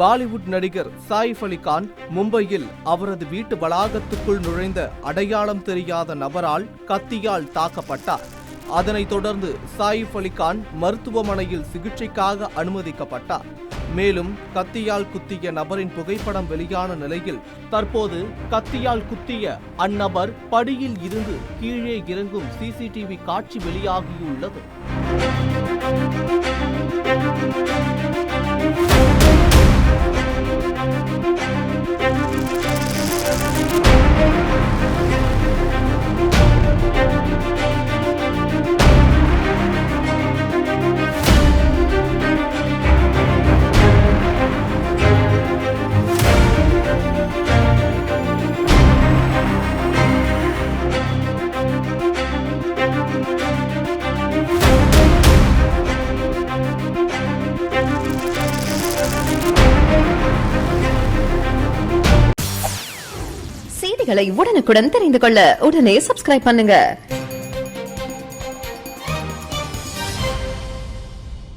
பாலிவுட் நடிகர் சாயிஃப் அலி கான் மும்பையில் அவரது வீட்டு வளாகத்துக்குள் நுழைந்த அடையாளம் தெரியாத நபரால் கத்தியால் தாக்கப்பட்டார். அதனைத் தொடர்ந்து சாயிஃப் அலி கான் மருத்துவமனையில் சிகிச்சைக்காக அனுமதிக்கப்பட்டார். மேலும் கத்தியால் குத்திய நபரின் புகைப்படம் வெளியான நிலையில் தற்போது கத்தியால் குத்திய அந்நபர் படியில் இருந்து கீழே இறங்கும் சிசிடிவி காட்சி வெளியாகியுள்ளது. செய்திகளை உடனுக்குடன் தெரிந்து கொள்ள உடனே சப்ஸ்கிரைப் பண்ணுங்க.